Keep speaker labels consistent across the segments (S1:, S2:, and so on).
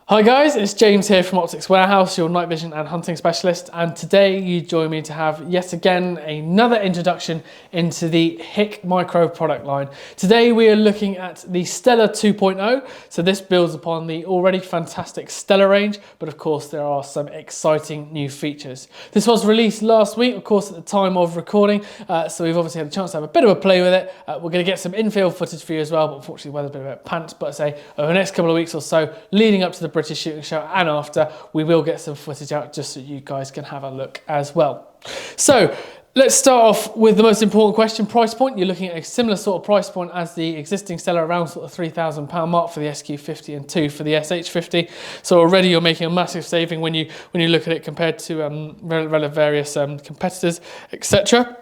S1: Hi guys, it's James here from Optics Warehouse, your night vision and hunting specialist, and today you join me to have yet again another introduction into the HIKMICRO product line. Today we are looking at the Stellar 2.0, so this builds upon the already fantastic Stellar range, but of course there are some exciting new features. This was released last week, of course at the time of recording, so we've obviously had a chance to have a bit of a play with it. We're going to get some infield footage for you as well, but unfortunately the weather's been a bit pants, but I say over the next couple of weeks or so, leading up to the British shooting show and after, we will get some footage out just so you guys can have a look as well. So let's start off with the most important question, price point. You're looking at a similar sort of price point as the existing Stellar, around sort of £3,000 mark for the SQ50 and 2 for the SH50. So already you're making a massive saving when you look at it compared to various competitors, etc.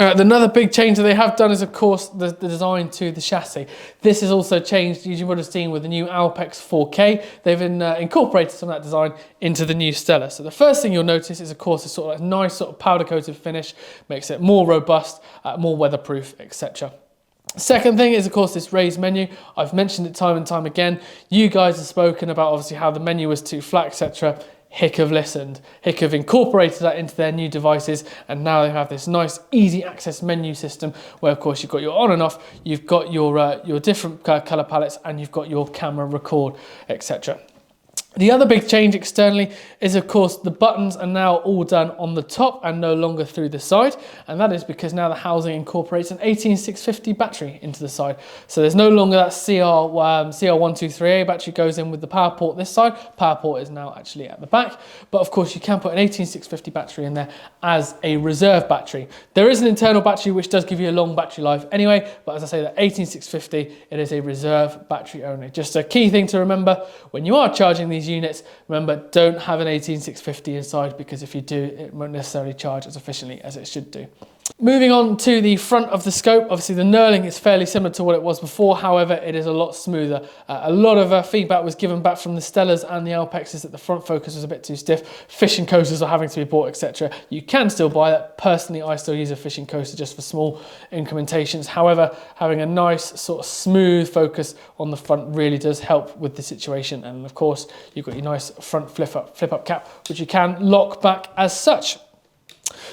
S1: Another big change that they have done is, of course, the design to the chassis. This has also changed, as you would have seen with the new Alpex 4K. They've incorporated some of that design into the new Stellar. So the first thing you'll notice is, of course, a sort of nice sort of powder-coated finish, makes it more robust, more weatherproof, etc. Second thing is, of course, this raised menu. I've mentioned it time and time again. You guys have spoken about, obviously, how the menu was too flat, etc. HIK have listened. HIK have incorporated that into their new devices, and now they have this nice easy access menu system where, of course, you've got your on and off, you've got your different color palettes, and you've got your camera record, etc. The other big change externally is, of course, the buttons are now all done on the top and no longer through the side, and that is because now the housing incorporates an 18650 battery into the side. So there's no longer that CR123A battery goes in with the power port this side. Power port is now actually at the back, but of course you can put an 18650 battery in there as a reserve battery. There is an internal battery which does give you a long battery life anyway, but as I say, that 18650, it is a reserve battery only. Just a key thing to remember when you are charging these units, remember, don't have an 18650 inside, because if you do, it won't necessarily charge as efficiently as it should do. Moving on to the front of the scope, obviously the knurling is fairly similar to what it was before, however it is a lot smoother. A lot of feedback was given back from the Stellars and the Alpexes that the front focus was a bit too stiff, fishing coasters are having to be bought, etc. You can still buy that. Personally, I still use a fishing coaster just for small incrementations. However, having a nice sort of smooth focus on the front really does help with the situation, and of course you've got your nice front flip up cap which you can lock back as such.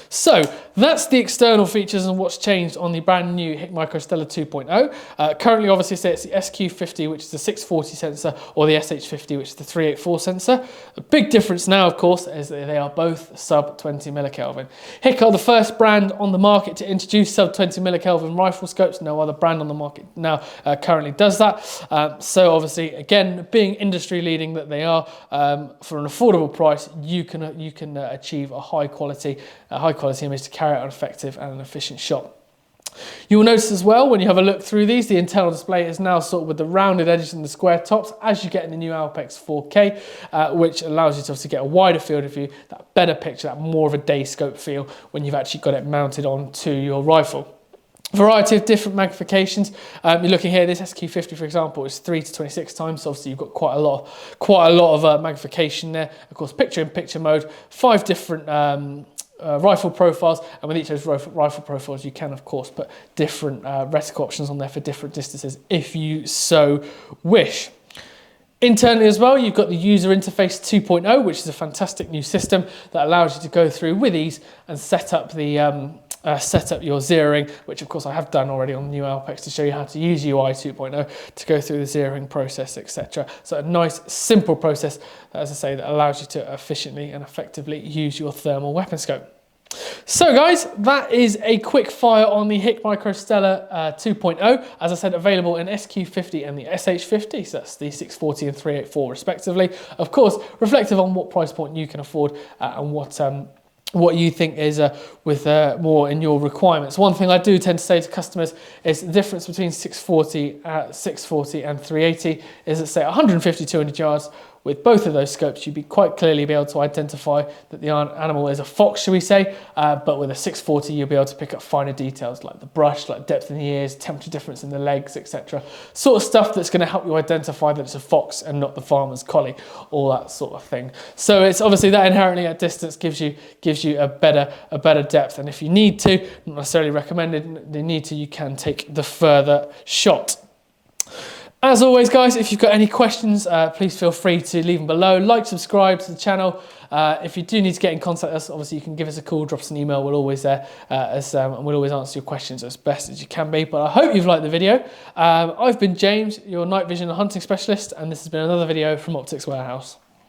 S1: So that's the external features and what's changed on the brand new HIKMICRO Stellar 2.0. Currently, obviously, say it's the SQ50, which is the 640 sensor, or the SH50, which is the 384 sensor. The big difference now, of course, is that they are both sub 20 millikelvin. HIK are the first brand on the market to introduce sub 20 millikelvin rifle scopes. No other brand on the market now currently does that. So obviously, again, being industry leading that they are, for an affordable price, you can achieve a high quality image to carry out an effective and an efficient shot. You will notice as well, when you have a look through these, the internal display is now sort of with the rounded edges and the square tops, as you get in the new Alpex 4K, which allows you to obviously get a wider field of view, that better picture, that more of a day scope feel when you've actually got it mounted onto your rifle. Variety of different magnifications. You're looking here, this SQ50, for example, is 3 to 26 times, so obviously you've got quite a lot of magnification there. Of course, picture-in-picture mode, 5 different rifle profiles, and with each of those rifle profiles you can, of course, put different reticle options on there for different distances if you so wish. Internally as well, you've got the user interface 2.0, which is a fantastic new system that allows you to go through with ease and set up the set up your zeroing, which of course I have done already on the new Alpex to show you how to use UI 2.0 to go through the zeroing process, etc. So a nice simple process, as I say, that allows you to efficiently and effectively use your thermal weapon scope. So guys, that is a quick fire on the HIKMICRO Stellar 2.0. As I said, available in SQ50 and the SH50, so that's the 640 and 384 respectively. Of course, reflective on what price point you can afford and what you think is with more in your requirements. One thing I do tend to say to customers is the difference between 640 and 380 is, let's say, 150, 200 yards. With both of those scopes, you'd quite clearly be able to identify that the animal is a fox, shall we say, but with a 640, you'll be able to pick up finer details like the brush, like depth in the ears, temperature difference in the legs, etc. Sort of stuff that's going to help you identify that it's a fox and not the farmer's collie, all that sort of thing. So it's obviously that inherently at distance gives you a better depth, and if you need to, not necessarily recommended, you can take the further shot. As always, guys, if you've got any questions, please feel free to leave them below. Like, subscribe to the channel. If you do need to get in contact with us, obviously you can give us a call, drop us an email. We're always there, and we'll always answer your questions as best as you can be. But I hope you've liked the video. I've been James, your night vision and hunting specialist, and this has been another video from Optics Warehouse.